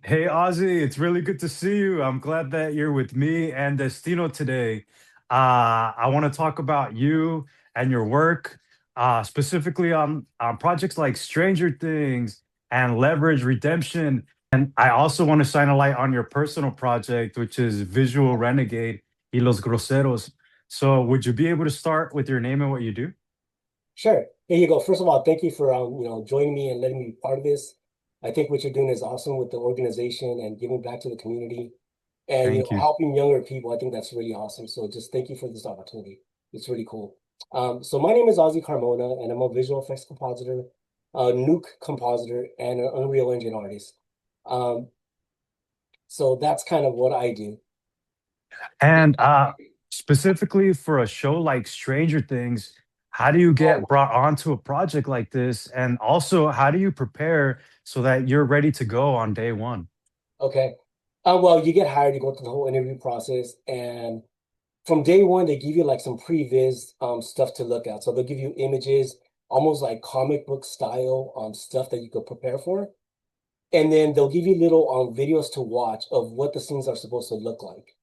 Hey Ozzie, it's really good to see you. I'm glad that you're with me and Destino today. I want to talk about you and your work, specifically on projects like Stranger Things and Leverage Redemption. And I also want to shine a light on your personal project, which is Visual Renegade y Los Groseros. So, would you be able to start with your name and what you do? Sure. Here you go. First of all, thank you for joining me and letting me be part of this. I think what you're doing is awesome with the organization and giving back to the community and Thank you. helping younger people. I think that's really awesome. So just thank you for this opportunity. It's really cool. So my name is Ozzie Carmona, and I'm a visual effects compositor, a nuke compositor, and an Unreal Engine artist. Um, so that's kind of what I do. And specifically for a show like Stranger Things, how do you get Oh, brought onto a project like this? And also, how do you prepare so that you're ready to go on day one? okay. Well, you get hired, you go through the whole interview process, and from day one, they give you like some previs stuff to look at. So they'll give you images, almost like comic book style stuff that you could prepare for. And then they'll give you little videos to watch of what the scenes are supposed to look like.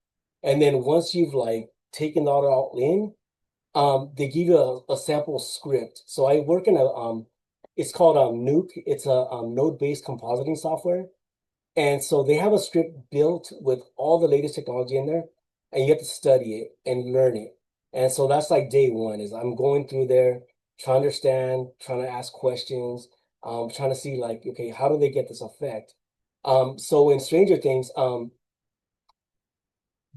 And then once you've like taken that all in, they give you a sample script. So I work in a it's called Nuke. It's a node-based compositing software. And so they have a script built with all the latest technology in there, and you have to study it and learn it. And so that's like day one is I'm going through there, trying to understand, trying to ask questions, trying to see like, okay, how do they get this effect? So in Stranger Things,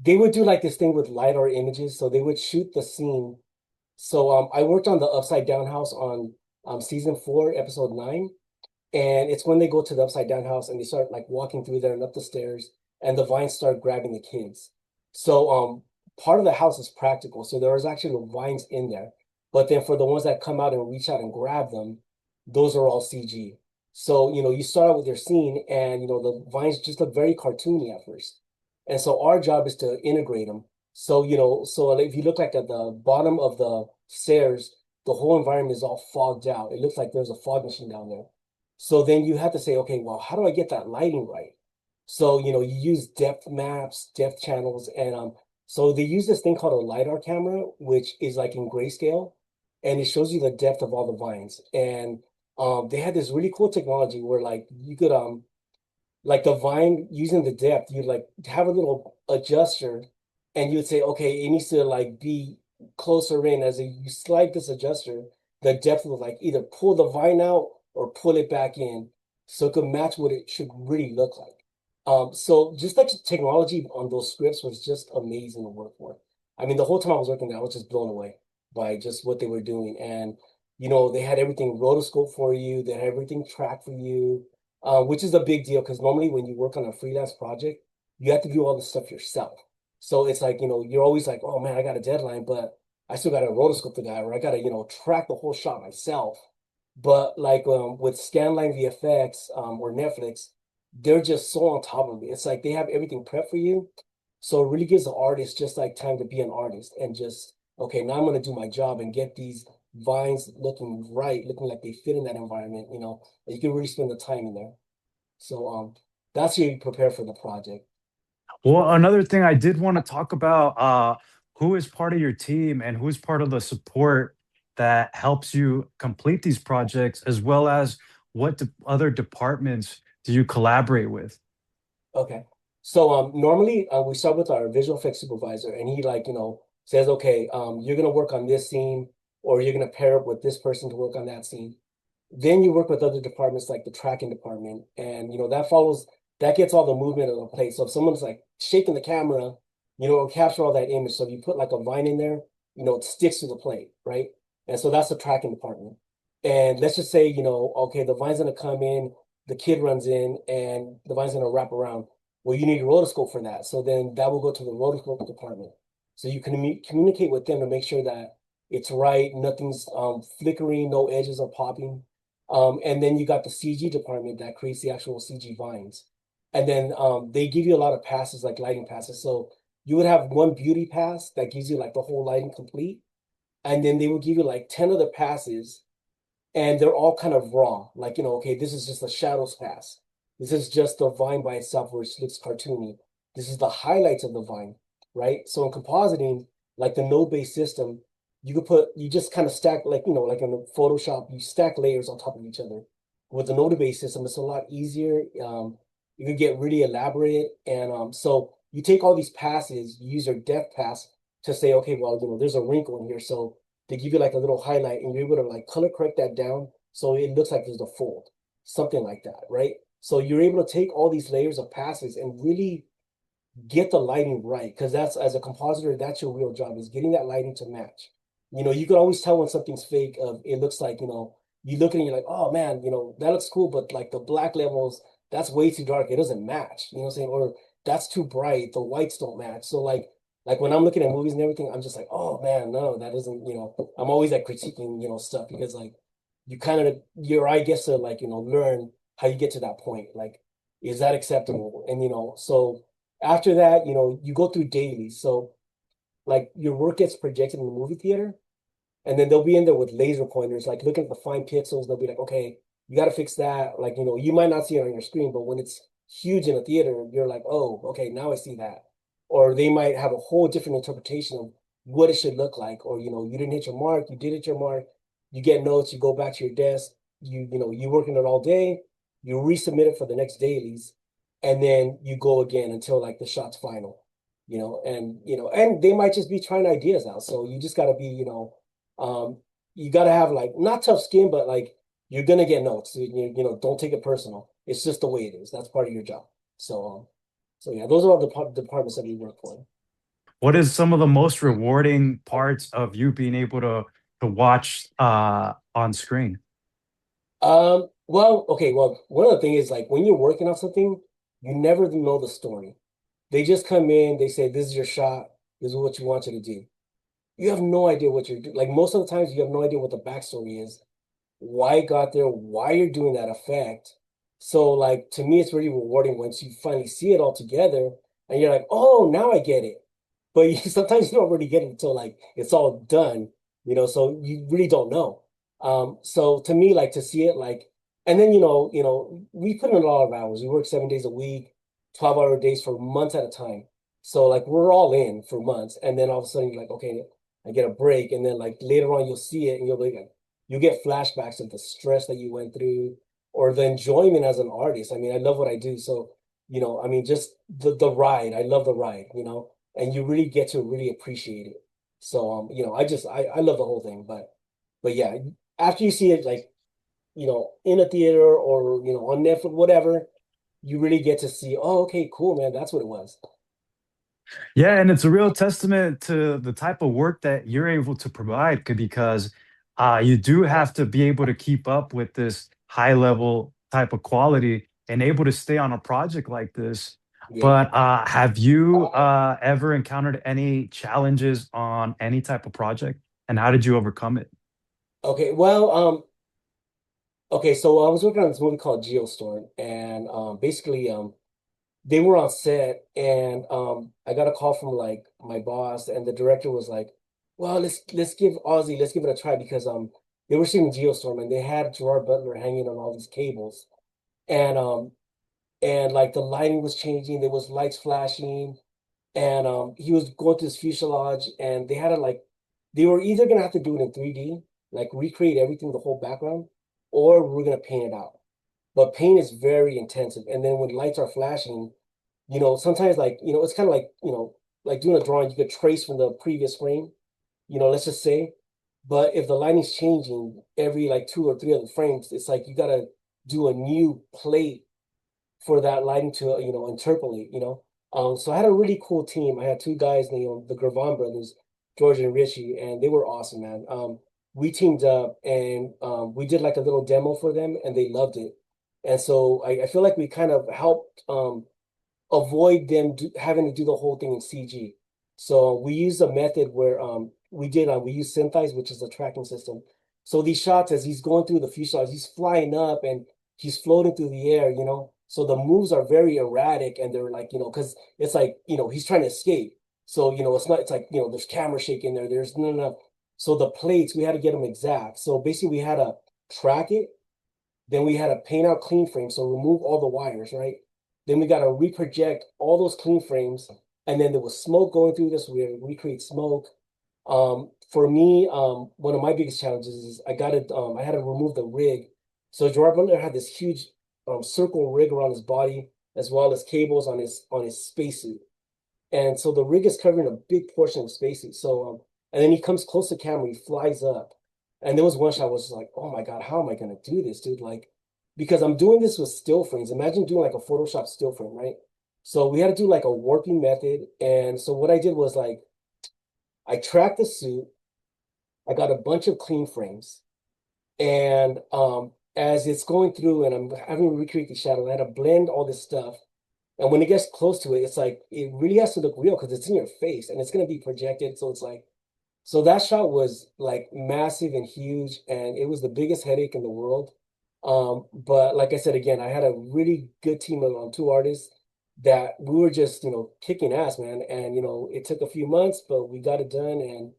they would do like this thing with LiDAR images. So they would shoot the scene. So I worked on the Upside Down house on season 4, episode 9. And it's when they go to the upside down house and they start like walking through there and up the stairs, and the vines start grabbing the kids. So part of the house is practical. So there was actually vines in there. But then for the ones that come out and reach out and grab them, those are all CG. So, you start out with your scene and the vines just look very cartoony at first. And so our job is to integrate them. So, so if you look like at the bottom of the stairs, the whole environment is all fogged out. It looks like there's a fog machine down there. So then you have to say, okay, well, how do I get that lighting right? So, you use depth maps, depth channels, and so they use this thing called a LiDAR camera, which is like in grayscale, and it shows you the depth of all the vines. And they had this really cool technology where like you could like the vine using the depth, you'd like have a little adjuster and you'd say, okay, it needs to like be closer in as you slide this adjuster, the depth will like either pull the vine out or pull it back in so it could match what it should really look like. So just like the technology on those scripts was just amazing to work for. I mean, the whole time I was working there, I was just blown away by just what they were doing. And, they had everything rotoscope for you, they had everything tracked for you, which is a big deal because normally when you work on a freelance project, you have to do all the stuff yourself. So it's like, you're always like, oh man, I got a deadline, but I still got to rotoscope the guy, or I got to, track the whole shot myself. But like with Scanline VFX or Netflix, they're just so on top of it. It's like they have everything prepped for you. So it really gives the artist just like time to be an artist and just, okay, now I'm going to do my job and get these vines looking right, looking like they fit in that environment, and you can really spend the time in there. So that's how you prepare for the project. Well, another thing I did want to talk about, who is part of your team and who's part of the support that helps you complete these projects, as well as what other departments do you collaborate with? Okay. So normally we start with our visual effects supervisor and he like, says, okay, you're gonna work on this scene or you're gonna pair up with this person to work on that scene. Then you work with other departments like the tracking department and that gets all the movement on the plate. So if someone's like shaking the camera, it'll capture all that image. So if you put like a vine in there, it sticks to the plate, right? And so that's the tracking department. And let's just say, okay, the vine's gonna come in, the kid runs in, and the vine's gonna wrap around. Well, you need a rotoscope for that. So then that will go to the rotoscope department. So you can communicate with them to make sure that it's right, nothing's flickering, no edges are popping. And then you got the CG department that creates the actual CG vines. And then they give you a lot of passes, like lighting passes. So you would have one beauty pass that gives you like the whole lighting complete. And then they will give you like 10 other passes and they're all kind of raw. Like, okay, this is just a shadows pass. This is just the vine by itself, which looks cartoony. This is the highlights of the vine, right? So in compositing, like the node-based system, you just kind of stack, like, like in Photoshop, you stack layers on top of each other. With the node-based system, it's a lot easier. You can get really elaborate. And so you take all these passes, you use your depth pass to say, okay, well, there's a wrinkle in here. So they give you like a little highlight and you're able to like color correct that down so it looks like there's a fold, something like that, right? So you're able to take all these layers of passes and really get the lighting right, because that's, as a compositor, that's your real job, is getting that lighting to match. You can always tell when something's fake. Of it looks like, you look at it and you're like, oh man, that looks cool, but like the black levels, that's way too dark. It doesn't match. You know what I'm saying? Or that's too bright. The whites don't match. So like when I'm looking at movies and everything, I'm just like, oh man, no, that doesn't, I'm always like critiquing, stuff, because like your eye gets to like, learn how you get to that point. Like, is that acceptable? And so after that, you go through daily. So like your work gets projected in the movie theater, and then they'll be in there with laser pointers, like looking at the fine pixels. They'll be like, okay, you got to fix that. Like, you might not see it on your screen, but when it's huge in a theater, you're like, oh, okay, now I see that. Or they might have a whole different interpretation of what it should look like. Or, you didn't hit your mark, you did hit your mark, you get notes, you go back to your desk, you working it all day, you resubmit it for the next dailies, and then you go again until like the shot's final. And they might just be trying ideas out. So you just gotta be, um, you gotta have like not tough skin, but like you're gonna get notes. Don't take it personal. It's just the way it is. That's part of your job. So yeah, those are all the departments that we work for. What is some of the most rewarding parts of you being able to watch on screen? Well, okay, well, one of the things is like when you're working on something, you never know the story. They just come in, they say, this is your shot, this is what you want you to do. You have no idea what you're doing. Like most of the times, you have no idea what the backstory is, why it got there, why you're doing that effect. So, like, to me, it's really rewarding once you finally see it all together and you're like, oh, now I get it. But sometimes you don't really get it until like it's all done, so you really don't know. So to me, like to see it like, and then, we put in a lot of hours. We work 7 days a week, 12-hour days for months at a time. So like we're all in for months. And then all of a sudden you're like, okay, I get a break. And then like later on you'll see it and you'll be like, you get flashbacks of the stress that you went through or the enjoyment as an artist. I mean, I love what I do. So, I mean, just the ride. I love the ride, and you really get to really appreciate it. So, I love the whole thing. But yeah, after you see it, like, in a theater or, on Netflix, whatever, you really get to see, oh, okay, cool, man. That's what it was. Yeah, and it's a real testament to the type of work that you're able to provide because you do have to be able to keep up with this high level type of quality and able to stay on a project like this. Yeah. But have you ever encountered any challenges on any type of project, and how did you overcome it? Okay. Well, okay. So I was working on this movie called Geostorm, and basically, they were on set and I got a call from like my boss and the director was like, well, let's give it a try because they were shooting Geostorm and they had Gerard Butler hanging on all these cables and like the lighting was changing, there was lights flashing and he was going to his fuselage and they were either gonna have to do it in 3D, like recreate everything, the whole background, or we're gonna paint it out. But paint is very intensive. And then when lights are flashing, sometimes like, it's kind of like, like doing a drawing, you could trace from the previous frame, let's just say. But if the lighting's changing every like 2 or 3 other frames, it's like you gotta do a new plate for that lighting to, interpolate, So I had a really cool team. I had two guys, the Gravon brothers, George and Richie, and they were awesome, man. We teamed up and we did like a little demo for them and they loved it. And so I feel like we kind of helped avoid them having to do the whole thing in CG. So we used a method where we use Synthize, which is a tracking system. So these shots, as he's going through the fuselage, he's flying up and he's floating through the air, So the moves are very erratic and they're like, because it's like, he's trying to escape. So, it's like, there's camera shaking there. There's no. So the plates, we had to get them exact. So basically we had to track it Then we had to paint out clean frames, so remove all the wires, right? Then we got to reproject all those clean frames, and then there was smoke going through this. We had to recreate smoke. For me, one of my biggest challenges is I had to remove the rig. So Gerard Butler had this huge circle rig around his body, as well as cables on his spacesuit. And so the rig is covering a big portion of the spacesuit. And then he comes close to camera, he flies up. And there was one shot I was like, oh my God, how am I gonna do this, dude? Like, because I'm doing this with still frames. Imagine doing like a Photoshop still frame, right? So we had to do like a warping method. And so what I did was like I tracked the suit, I got a bunch of clean frames, and as it's going through and I'm having to recreate the shadow, I had to blend all this stuff. And when it gets close to it, it's like it really has to look real because it's in your face and it's gonna be projected. So it's like so that shot was like massive and huge, and it was the biggest headache in the world. But like I said again, I had a really good team of two artists that we were just, kicking ass, man. And it took a few months, but we got it done, and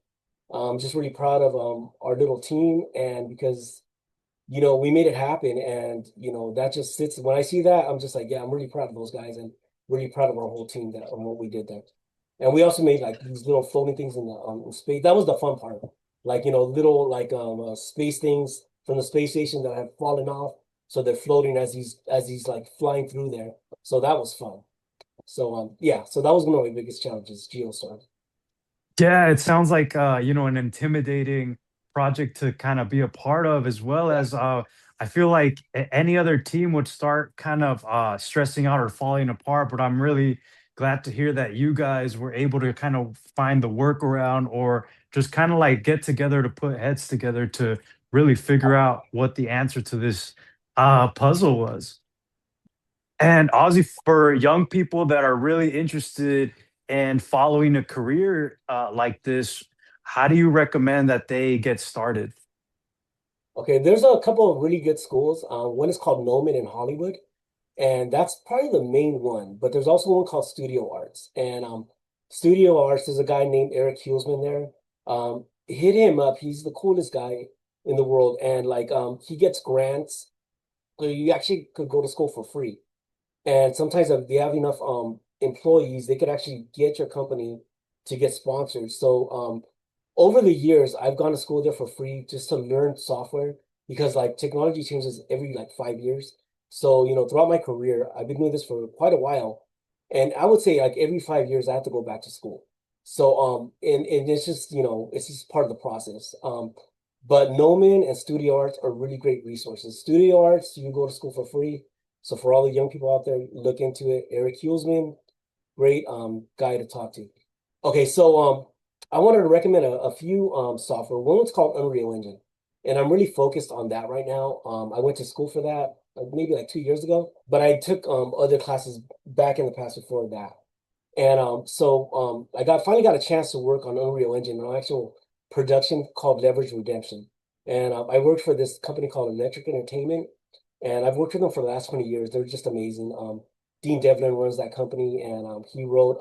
I'm just really proud of our little team, and because we made it happen, and that just sits when I see that, I'm just like, yeah, I'm really proud of those guys and really proud of our whole team that on what we did there. And we also made like these little floating things in the space. That was the fun part. Like, little like space things from the space station that have fallen off. So they're floating as he's like flying through there. So that was fun. So yeah, so that was one of my biggest challenges, Geostorm. Yeah, it sounds like an intimidating project to kind of be a part of, as well Yeah. as I feel like any other team would start kind of stressing out or falling apart. But I'm really glad to hear that you guys were able to kind of find the workaround or just kind of like get together to put heads together to really figure out what the answer to this puzzle was. And Ozzy, for young people that are really interested in following a career like this, how do you recommend that they get started? Okay, there's a couple of really good schools. One is called Noman in Hollywood, and that's probably the main one. But there's also one called Studio Arts, and Studio Arts is a guy named Eric Hulsman there. Hit him up. He's the coolest guy in the world, and like he gets grants. So you actually could go to school for free. And sometimes if they have enough employees, they could actually get your company to get sponsored. So over the years, I've gone to school there for free just to learn software because like technology changes every like 5 years. So, throughout my career, I've been doing this for quite a while. And I would say like every 5 years I have to go back to school. So and it's just, it's just part of the process. But Noman and Studio Arts are really great resources. Studio Arts, you can go to school for free. So for all the young people out there, look into it. Eric Hulsman, great guy to talk to. Okay, so I wanted to recommend a few software. One's called Unreal Engine, and I'm really focused on that right now. I went to school for that maybe like 2 years ago, but I took other classes back in the past before that. And I finally got a chance to work on Unreal Engine, an actual production called Leverage Redemption. And I worked for this company called Electric Entertainment, and I've worked with them for the last 20 years. They're just amazing. Dean Devlin runs that company, and he wrote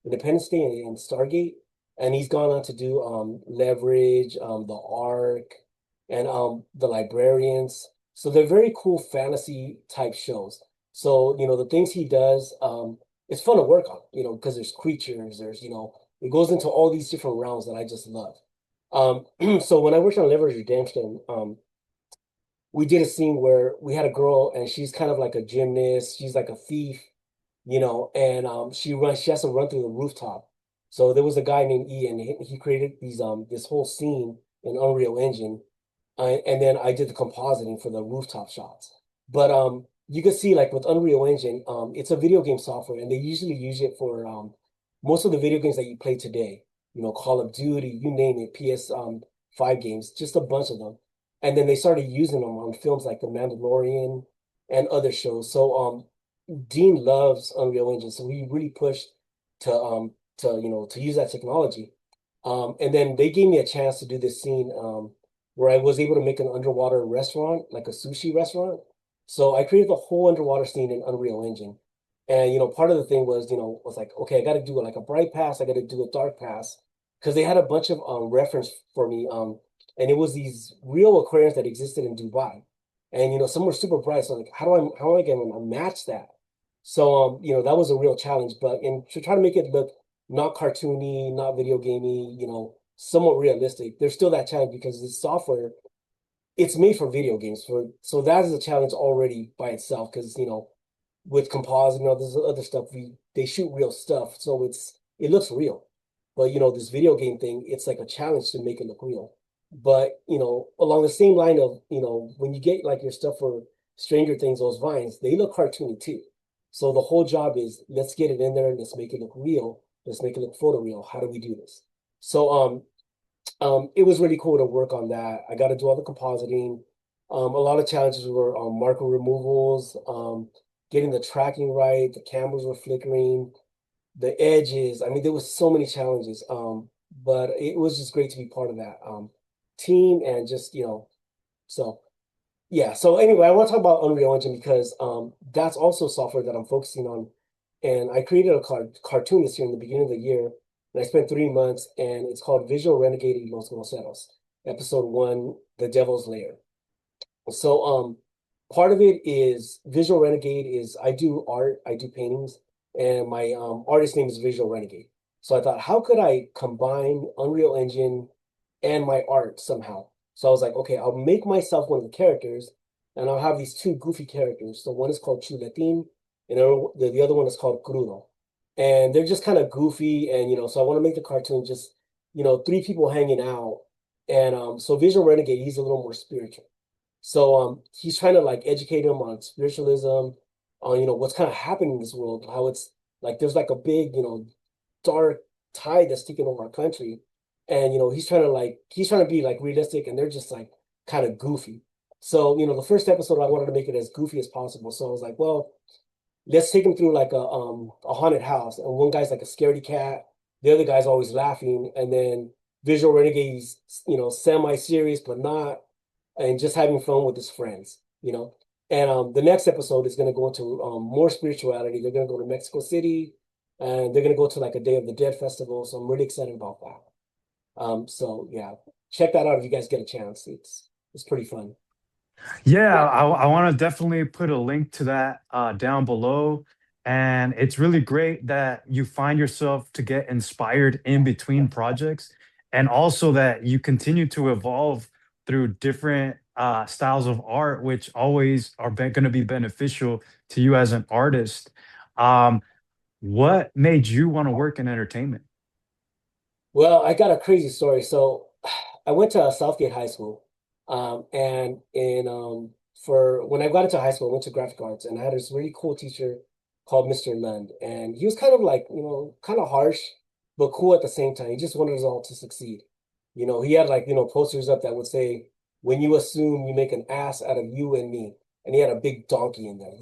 Independence Day and Stargate, and he's gone on to do Leverage, The Ark, and The Librarians. So they're very cool fantasy type shows. So the things he does, it's fun to work on. Because there's creatures, it goes into all these different realms that I just love. So when I worked on Leverage Redemption, we did a scene where we had a girl and she's kind of like a gymnast. She's like a thief, and she has to run through the rooftop. So there was a guy named Ian. He created this whole scene in Unreal Engine, and then I did the compositing for the rooftop shots. But you can see like with Unreal Engine, it's a video game software, and they usually use it for most of the video games that you play today. Call of Duty, you name it, PS 5 games, just a bunch of them. And then they started using them on films like The Mandalorian and other shows. So Dean loves Unreal Engine, so he really pushed to use that technology. And then they gave me a chance to do this scene where I was able to make an underwater restaurant, like a sushi restaurant. So I created the whole underwater scene in Unreal Engine. And part of the thing was like, okay, I got to do it like a bright pass, I got to do a dark pass, because they had a bunch of reference for me. And it was these real aquariums that existed in Dubai. and some were super bright. So like, how am I going to match that? So that was a real challenge. But in to try to make it look not cartoony, not video gamey, somewhat realistic, there's still that challenge because the software it's made for video games for so that is a challenge already by itself because with composite and all this other stuff they shoot real stuff so it looks real but this video game thing it's like a challenge to make it look real but along the same line of when you get like your stuff for Stranger Things those vines they look cartoony too so the whole job is let's get it in there let's make it look real let's make it look photoreal how do we do this so it was really cool to work on that. I got to do all the compositing. A lot of challenges were marker removals, getting the tracking right. The cameras were flickering, the edges. I mean, there was so many challenges. But it was just great to be part of that team and just so yeah. So anyway, I want to talk about Unreal Engine because that's also software that I'm focusing on. And I created a cartoon this year in the beginning of the year, and I spent 3 months, and it's called Visual Renegade y Los Groseros, episode one, The Devil's Lair. So part of it is Visual Renegade is I do art, I do paintings, and my artist name is Visual Renegade. So I thought, how could I combine Unreal Engine and my art somehow? So I was like, okay, I'll make myself one of the characters, and I'll have these two goofy characters. So one is called Chuletin, and the other one is called Crudo. And they're just kind of goofy, and so I want to make the cartoon just, three people hanging out. And so Visual Renegade, he's a little more spiritual. So he's trying to like educate him on spiritualism, on what's kind of happening in this world, how it's like there's like a big, dark tide that's taking over our country. And he's trying to be like realistic and they're just like kind of goofy. So, the first episode I wanted to make it as goofy as possible. So I was like, well, let's take him through like a haunted house. And one guy's like a scaredy cat, the other guy's always laughing, and then Visual Renegade's, semi-serious but not and just having fun with his friends. And the next episode is going to go into more spirituality. They're going to go to Mexico City, and they're going to go to like a Day of the Dead festival. So I'm really excited about that. So yeah, check that out if you guys get a chance. It's pretty fun. Yeah, I want to definitely put a link to that down below. And it's really great that you find yourself to get inspired in between projects, and also that you continue to evolve through different styles of art, which always are going to be beneficial to you as an artist. Um, what made you want to work in entertainment? Well, I got a crazy story. So I went to Southgate High School, and in for when I got into high school, I went to graphic arts, and I had this really cool teacher called Mr. Lund, and he was kind of like kind of harsh, but cool at the same time. He just wanted us all to succeed. He had like posters up that would say, "When you assume you make an ass out of you and me," and he had a big donkey in there.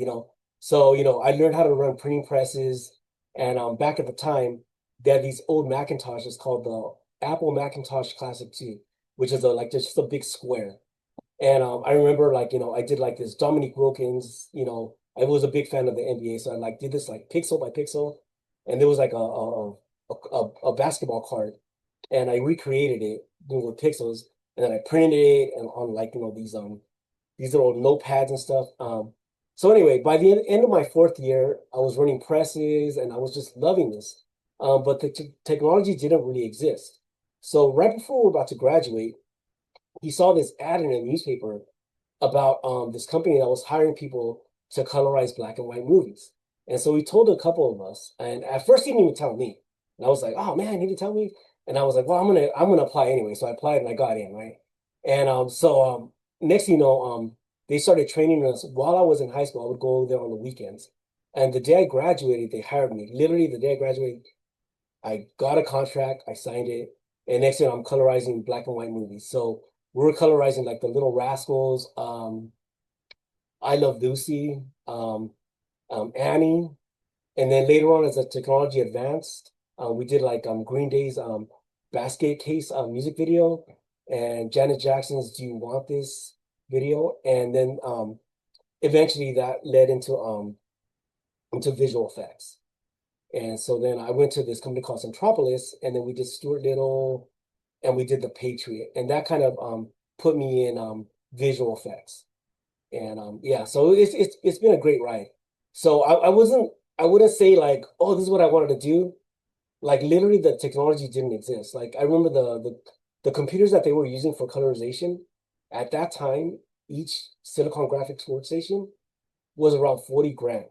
So I learned how to run printing presses, and back at the time they had these old Macintoshes called the Apple Macintosh Classic 2, which is like just a big square. And I remember like, I did like this Dominique Wilkins, I was a big fan of the NBA. So I like did this like pixel by pixel. And there was like a basketball card. And I recreated it with pixels. And then I printed it and on like, these little notepads and stuff. So anyway, by the end of my fourth year, I was running presses and I was just loving this. But the technology didn't really exist. So right before we're about to graduate, he saw this ad in a newspaper about this company that was hiring people to colorize black and white movies. And so he told a couple of us, and at first he didn't even tell me. And I was like, "Oh man, he didn't tell me." And I was like, "Well, I'm gonna apply anyway." So I applied and I got in, right? And next thing you know, they started training us while I was in high school. I would go over there on the weekends. And the day I graduated, they hired me. Literally the day I graduated, I got a contract, I signed it, and next year I'm colorizing black and white movies. So we were colorizing like the Little Rascals, I Love Lucy, Annie, and then later on as the technology advanced, we did like Green Day's Basket Case music video and Janet Jackson's Do You Want This video, and then eventually that led into visual effects. And so then I went to this company called Centropolis, and then we did Stuart Little, and we did The Patriot, and that kind of put me in visual effects. And yeah, so it's been a great ride. So I wouldn't say like, oh, this is what I wanted to do. Like literally the technology didn't exist. Like I remember the computers that they were using for colorization at that time, each Silicon Graphics workstation was around 40 grand.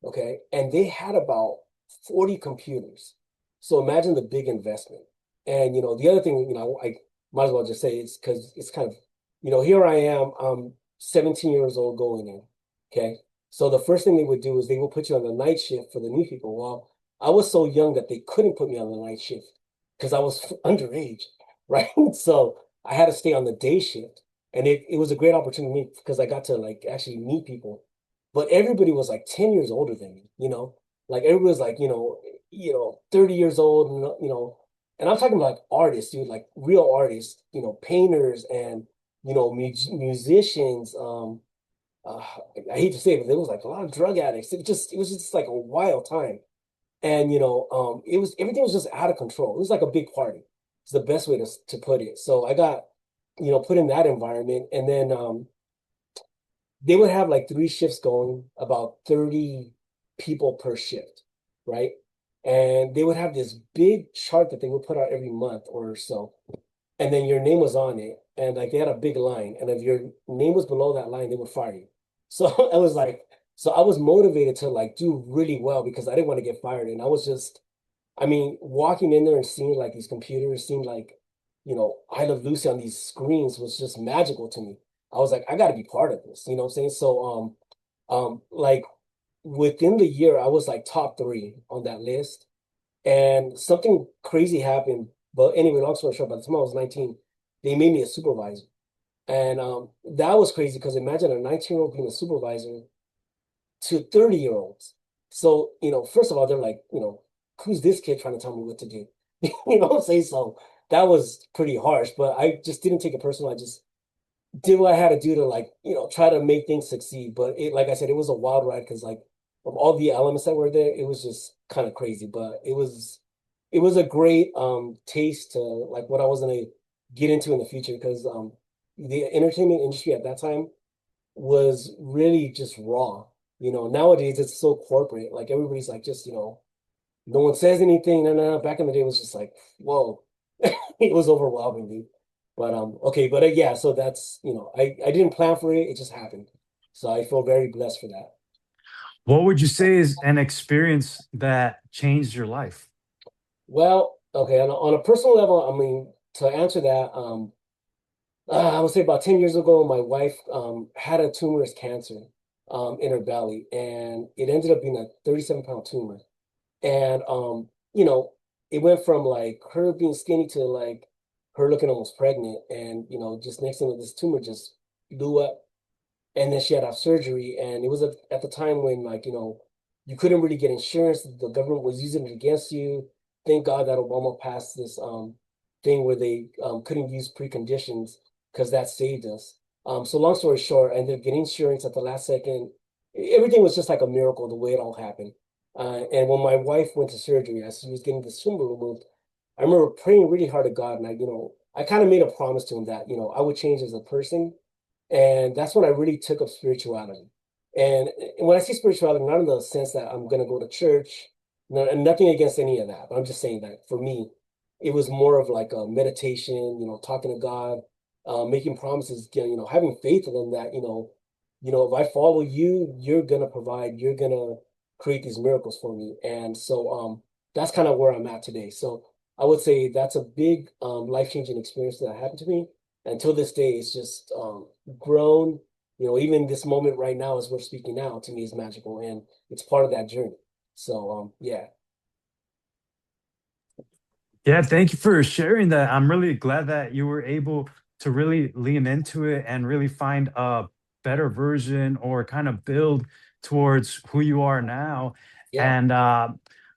Okay. And they had about 40 computers. So imagine the big investment. And the other thing, I might as well just say is because it's kind of, here I am, I'm 17 years old going in. Okay. So the first thing they would do is they would put you on the night shift for the new people. Well, I was so young that they couldn't put me on the night shift because I was underage, right? So I had to stay on the day shift. And it was a great opportunity because I got to like actually meet people, but everybody was like 10 years older than me. Like everybody was like, 30 years old, and I'm talking about like artists, dude, like real artists, painters and, musicians. Uh, I hate to say it, but there was like a lot of drug addicts. It was just like a wild time. And, everything was just out of control. It was like a big party. It's the best way to put it. So I got, put in that environment. And then, they would have like three shifts going, about 30 people per shift, right? And they would have this big chart that they would put out every month or so. And then your name was on it. And like they had a big line. And if your name was below that line, they would fire you. So I was like, so I was motivated to like do really well because I didn't want to get fired. And I was just, I mean, walking in there and seeing like these computers seemed like, I Love Lucy on these screens was just magical to me. I was like, I got to be part of this. You know what I'm saying? So, like within the year, I was like top three on that list, and something crazy happened. But anyway, long story short, by the time I was 19, they made me a supervisor, and that was crazy because imagine a 19-year-old being a supervisor to 30-year-olds. So, first of all, they're like, who's this kid trying to tell me what to do? You know what I'm saying? So that was pretty harsh, but I just didn't take it personal. I just did what I had to do to like, try to make things succeed. But like I said, it was a wild ride because like of all the elements that were there, it was just kind of crazy. But it was a great taste to like what I was gonna get into in the future because the entertainment industry at that time was really just raw. Nowadays it's so corporate. Like everybody's like just, no one says anything. No, no, no. Back in the day, it was just like, whoa, it was overwhelming, dude. But okay, but yeah. So that's I didn't plan for it. It just happened. So I feel very blessed for that. What would you say is an experience that changed your life? Well, okay. On a personal level, I mean, to answer that, I would say about 10 years ago, my wife had a tumorous cancer in her belly, and it ended up being a 37-pound tumor. And it went from like her being skinny to like her looking almost pregnant. And just next thing this tumor just blew up. And then she had to have surgery. And it was at the time when like, you couldn't really get insurance. The government was using it against you. Thank God that Obama passed this thing where they couldn't use preconditions because that saved us. So long story short, I ended up getting insurance at the last second. Everything was just like a miracle the way it all happened. And when my wife went to surgery, as she was getting the tumor removed, I remember praying really hard to God, and I kind of made a promise to him that, I would change as a person. And that's when I really took up spirituality. And when I say spirituality, not in the sense that I'm going to go to church, no, and nothing against any of that, but I'm just saying that for me, it was more of like a meditation, talking to God, making promises, having faith in Him that, if I follow you, you're gonna provide, you're gonna create these miracles for me. And so that's kind of where I'm at today. So I would say that's a big life-changing experience that happened to me. Until this day, it's just grown. Even this moment right now, as we're speaking now, to me is magical, and it's part of that journey. So yeah, Yeah, thank you for sharing that. I'm really glad that you were able to really lean into it and really find a better version or kind of build towards who you are now. yeah. And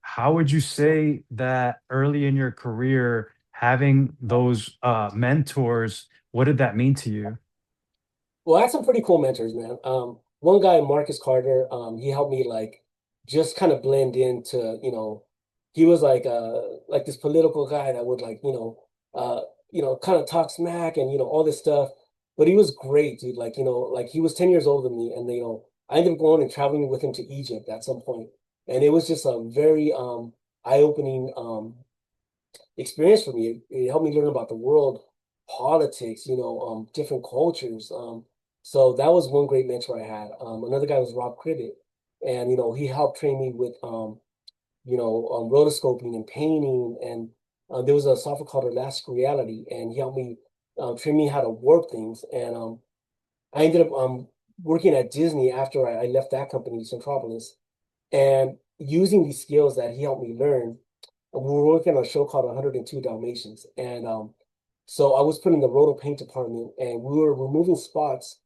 how would you say that early in your career, having those mentors, what did that mean to you? Well, I had some pretty cool mentors, man. One guy, Marcus Carter, he helped me like just kind of blend into, he was like this political guy that would like, kind of talk smack and all this stuff. But he was great, dude. Like, like he was 10 years older than me. And, I ended up going and traveling with him to Egypt at some point. And it was just a very eye-opening experience for me. It helped me learn about the world, politics, different cultures. So that was one great mentor I had. Another guy was Rob Cribbett. And, he helped train me with rotoscoping and painting. And there was a software called Elastic Reality, and he helped me train me how to warp things. And I ended up working at Disney after I left that company, Centropolis, and using these skills that he helped me learn. We were working on a show called 102 Dalmatians, and so I was put in the roto paint department, and we were removing spots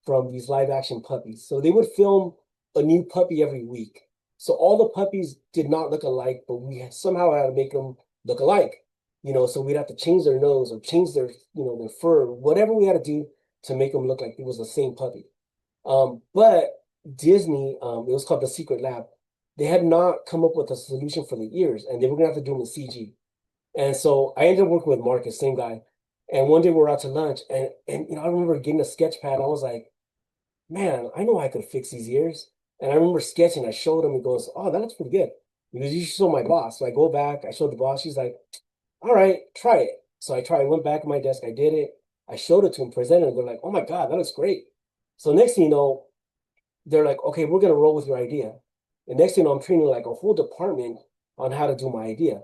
from these live action puppies. So they would film a new puppy every week. So all the puppies did not look alike, but we somehow had to make them look alike. So we'd have to change their nose or change their fur, whatever we had to do to make them look like it was the same puppy. But Disney, it was called the Secret Lab. They had not come up with a solution for the ears, and they were gonna have to do them in CG. And so I ended up working with Marcus, same guy. And one day we were out to lunch, and I remember getting a sketch pad. I was like, man, I know I could fix these ears. And I remember sketching. I showed him. He goes, "Oh, that looks pretty good." Because you should show my boss. So I go back. I showed the boss. She's like, "All right, try it." So I tried. I went back to my desk. I did it. I showed it to him, presented it. They're like, "Oh my God, that looks great." So next thing you know, they're like, "Okay, we're gonna roll with your idea." And next thing you know, I'm training like a whole department on how to do my idea.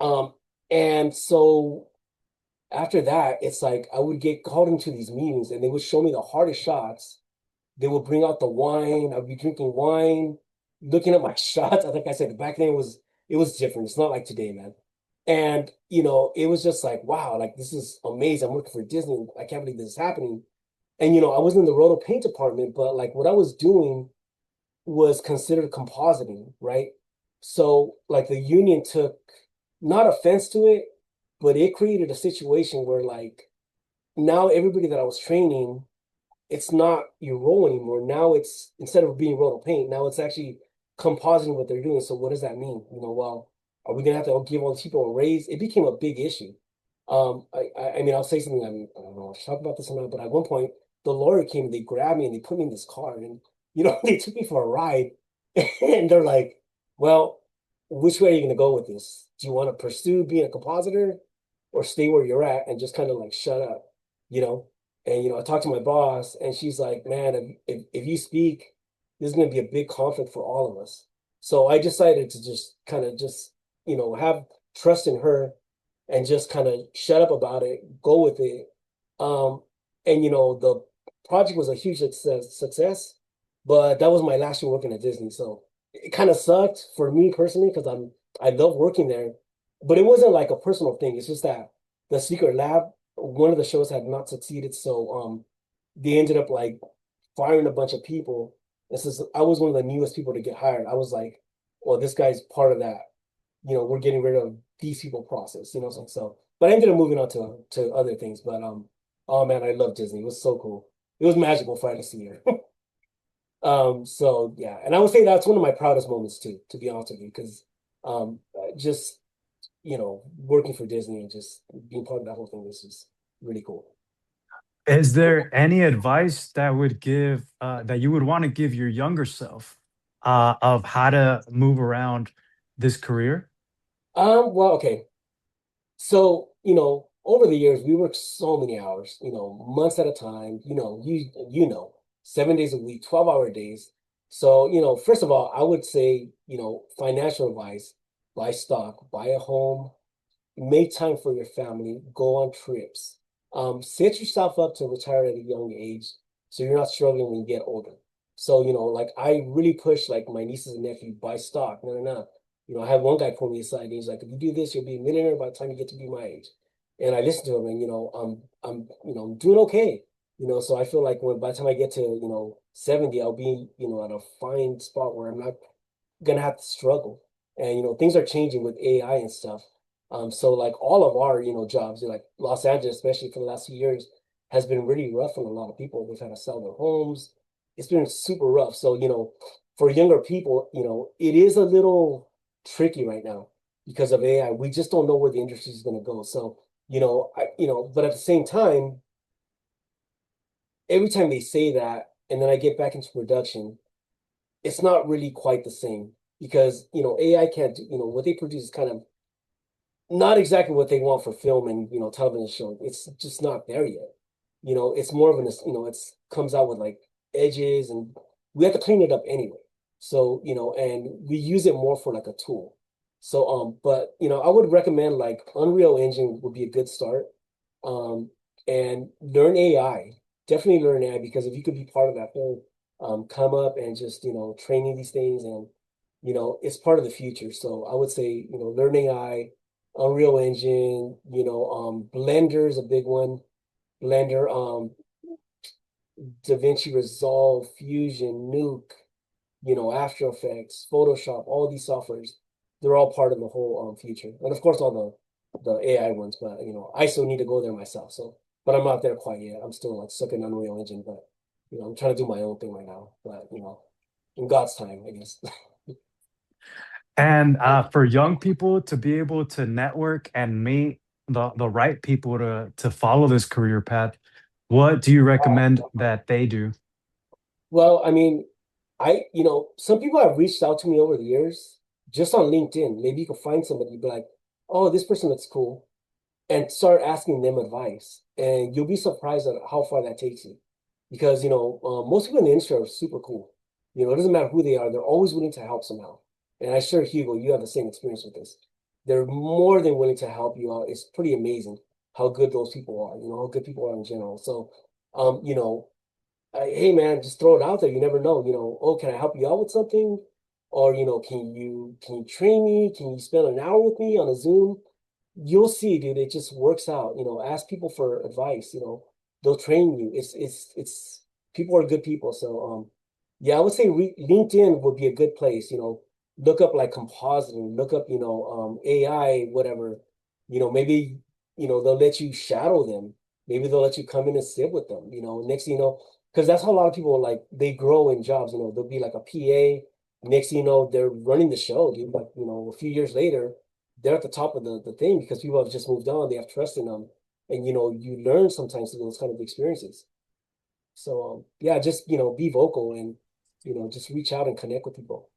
Um, and so after that, it's like I would get called into these meetings and they would show me the hardest shots. They would bring out the wine. I'd be drinking wine, looking at my shots. I think I said back then it was different. It's not like today, man. And it was just like, wow, like this is amazing. I'm working for Disney. I can't believe this is happening. And I was in the roto paint department, but like what I was doing was considered compositing, right? So like the union took not offense to it, but it created a situation where like now everybody that I was training, it's not your role anymore. Now it's instead of being roll paint, now it's actually compositing what they're doing. So what does that mean? Well, are we gonna have to give all these people a raise? It became a big issue. I mean, I'll say something. I don't know if I should talk about this or not, but at one point, the lawyer came, they grabbed me and they put me in this car, and they took me for a ride, and they're like, "Well, which way are you gonna go with this? Do you want to pursue being a compositor, or stay where you're at and just kind of like shut up?" You know? And I talked to my boss, and she's like, "Man, if you speak, this is going to be a big conflict for all of us." So I decided to just kind of just have trust in her and just kind of shut up about it, go with it. Um, and the project was a huge success, but that was my last year working at Disney, so it kind of sucked for me personally because I love working there, but it wasn't like a personal thing. It's just that the Secret Lab, one of the shows had not succeeded, so they ended up like firing a bunch of people. And since I was one of the newest people to get hired, I was like, well, this guy's part of that. We're getting rid of these people process, so but I ended up moving on to other things. But oh man, I love Disney. It was so cool. It was magical for to see her. So yeah, and I would say that's one of my proudest moments too, to be honest with you, because just working for Disney and just being part of that whole thing was just really cool. Is there any advice that you would want to give your younger self of how to move around this career? Well, okay. So, over the years, we worked so many hours, months at a time, 7 days a week, 12-hour days. So, first of all, I would say, financial advice, buy stock, buy a home, make time for your family, go on trips. Set yourself up to retire at a young age so you're not struggling when you get older. So, like I really push like my nieces and nephews, buy stock. No, no, no. I had one guy pull me aside and he's like, if you do this, you'll be a millionaire by the time you get to be my age. And I listened to him and, I'm doing okay. So I feel like when by the time I get to, 70, I'll be, at a fine spot where I'm not gonna have to struggle. And things are changing with AI and stuff. So like all of our jobs, like Los Angeles, especially for the last few years, has been really rough on a lot of people. They've had to sell their homes. It's been super rough. So for younger people, it is a little tricky right now because of AI. We just don't know where the industry is going to go. So but at the same time, every time they say that, and then I get back into production, it's not really quite the same because, AI can't do, what they produce is kind of not exactly what they want for film and, television show. It's just not there yet. It's more of it's comes out with like edges and we have to clean it up anyway. So, and we use it more for like a tool. So, but I would recommend like Unreal Engine would be a good start. Um, and learn AI. Definitely learn AI because if you could be part of that whole come up and just, training these things and, it's part of the future. So I would say, learn AI, Unreal Engine, Blender is a big one. Blender, DaVinci Resolve, Fusion, Nuke, After Effects, Photoshop, all these softwares, they're all part of the whole future. And of course, all the AI ones, but I still need to go there myself. So, but I'm not there quite yet. I'm still like stuck in Unreal Engine, but I'm trying to do my own thing right now. But in God's time, I guess. And for young people to be able to network and meet the right people to follow this career path, what do you recommend that they do? Well, I mean, some people have reached out to me over the years just on LinkedIn. Maybe you could find somebody, be like, oh, this person looks cool, and start asking them advice. And you'll be surprised at how far that takes you. Because, most people in the industry are super cool. It doesn't matter who they are, they're always willing to help somehow. And I'm sure, Hugo, you have the same experience with this. They're more than willing to help you out. It's pretty amazing how good those people are, how good people are in general. So, hey man, just throw it out there. You never know. Oh, can I help you out with something? Or can you train me? Can you spend an hour with me on a Zoom? You'll see, dude. It just works out. Ask people for advice. They'll train you. It's people are good people. So yeah, I would say LinkedIn would be a good place. Look up like Compositor, look up AI, whatever. Maybe they'll let you shadow them. Maybe they'll let you come in and sit with them. Next thing you know, because that's how a lot of people like they grow in jobs. They'll be like a PA. Next thing you know, they're running the show, dude. Like, a few years later, they're at the top of the thing because people have just moved on. They have trust in them. And you learn sometimes through those kind of experiences. So yeah, just be vocal and just reach out and connect with people.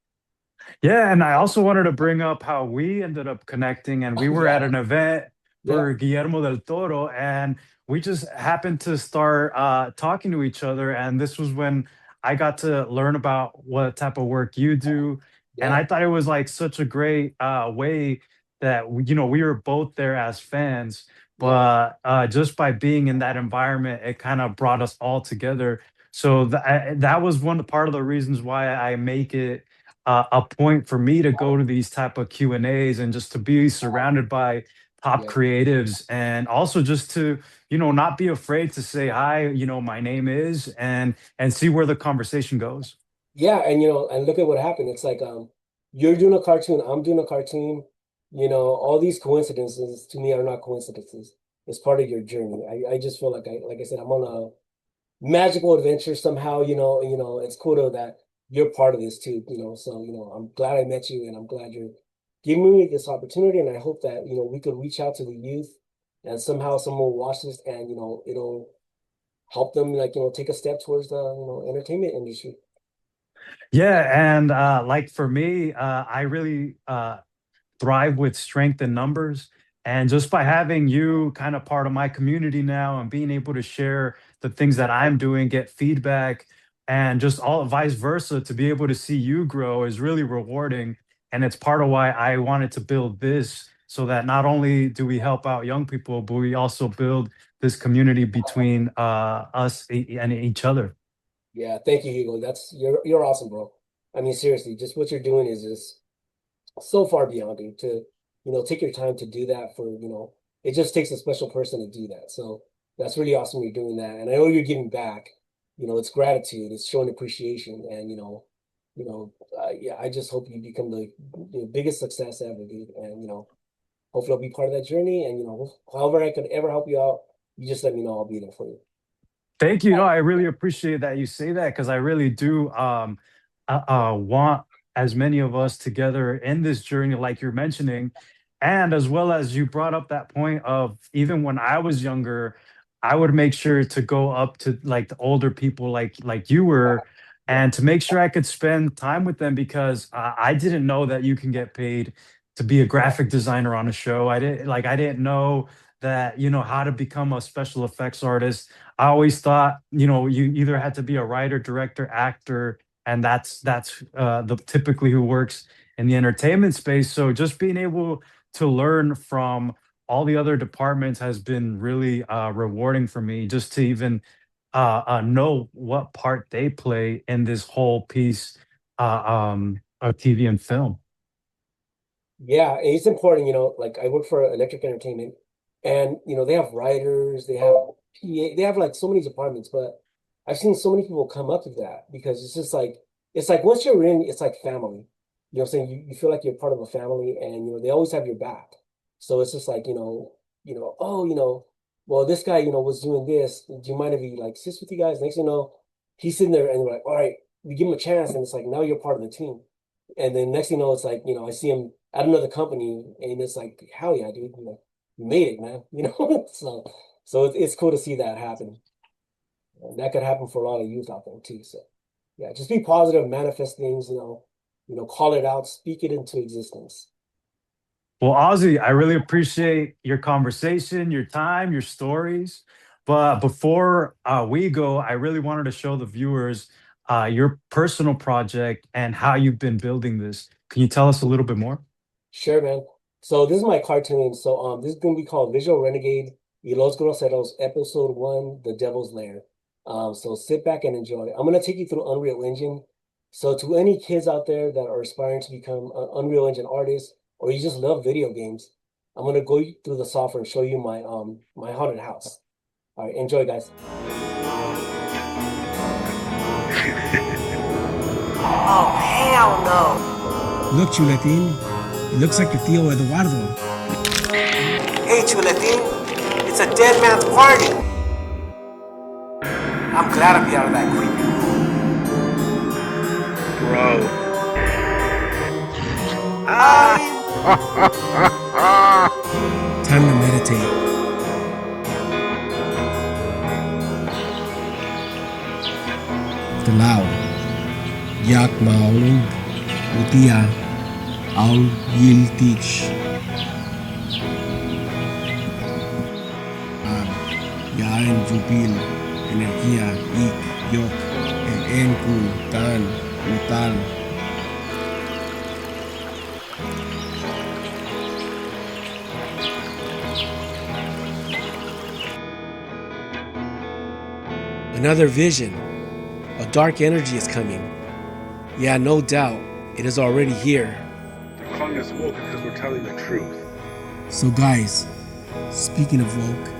Yeah, and I also wanted to bring up how we ended up connecting, and we were at Yeah, an event yeah, for Guillermo del Toro, and we just happened to start talking to each other. And this was when I got to learn about what type of work you do, and yeah, I thought it was like such a great way that we were both there as fans, yeah, but just by being in that environment, it kind of brought us all together. So that was one part of the reasons why I make it a point for me to go to these type of Q and A's and just to be surrounded by top yeah. creatives and also just to not be afraid to say hi, my name is, and see where the conversation goes. Yeah, and and look at what happened. It's like you're doing a cartoon, I'm doing a cartoon. All these coincidences to me are not coincidences. It's part of your journey. I just feel like I said, I'm on a magical adventure somehow, it's cool to that you're part of this too, So, I'm glad I met you and I'm glad you're giving me this opportunity. And I hope that, we could reach out to the youth and somehow someone will watch this and, it'll help them like, take a step towards the, entertainment industry. Yeah, and like for me, I really thrive with strength in numbers. And just by having you kind of part of my community now and being able to share the things that I'm doing, get feedback, and just all vice versa, to be able to see you grow is really rewarding. And it's part of why I wanted to build this so that not only do we help out young people, but we also build this community between us and each other. Yeah, thank you, Hugo. You're awesome, bro. I mean, seriously, just what you're doing is just so far beyond, dude, to, take your time to do that for, it just takes a special person to do that. So that's really awesome you're doing that. And I know you're giving back, it's gratitude, it's showing appreciation. And, yeah, I just hope you become the biggest success ever, dude. And, hopefully I'll be part of that journey. And, however I could ever help you out, you just let me know. I'll be there for you. Thank you. No, I really appreciate that you say that because I really do want as many of us together in this journey, like you're mentioning. And as well as you brought up that point of even when I was younger, I would make sure to go up to like the older people like you were, Yeah. and to make sure I could spend time with them, because I didn't know that you can get paid to be a graphic designer on a show. I didn't know that, how to become a special effects artist. I always thought, you either had to be a writer, director, actor, and that's the typically who works in the entertainment space. So just being able to learn from all the other departments has been really rewarding for me, just to even know what part they play in this whole piece of TV and film. Yeah, it's important, like I work for Electric Entertainment and they have writers, they have PA, they have like so many departments, but I've seen so many people come up to that because it's just like once you're in, it's like family. You know what I'm saying? You feel like you're part of a family and they always have your back. So it's just like, oh, well, this guy, was doing this. Do you mind if he like sits with you guys? Next thing you know, he's sitting there and we're like, all right, we give him a chance, and it's like now you're part of the team. And then next thing you know, it's like, I see him at another company, and it's like, hell yeah, dude, you made it, man. So it's cool to see that happen. And that could happen for a lot of youth out there too. So yeah, just be positive, manifest things, call it out, speak it into existence. Well, Ozzy, I really appreciate your conversation, your time, your stories. But before we go, I really wanted to show the viewers your personal project and how you've been building this. Can you tell us a little bit more? Sure, man. So this is my cartoon. So this is gonna be called Visual Renegade y Los Groseros, Episode 1, The Devil's Lair. So sit back and enjoy. I'm gonna take you through Unreal Engine. So to any kids out there that are aspiring to become an Unreal Engine artist, or you just love video games, I'm gonna go through the software and show you my haunted house. All right, enjoy, guys. Oh, hell no. Look, Chuletin, it looks like your tío Eduardo. Hey, Chuletin, it's a dead man's party. I'm glad to be out of that creepy room. Bro. Time to meditate. Telaw, yak maulog, utia, aul yiltich. Yain jupil, energía, ik, yok, enku, tan, utal. Another vision. A dark energy is coming. Yeah, no doubt. It is already here. They're calling us woke because we're telling the truth. So guys, speaking of woke,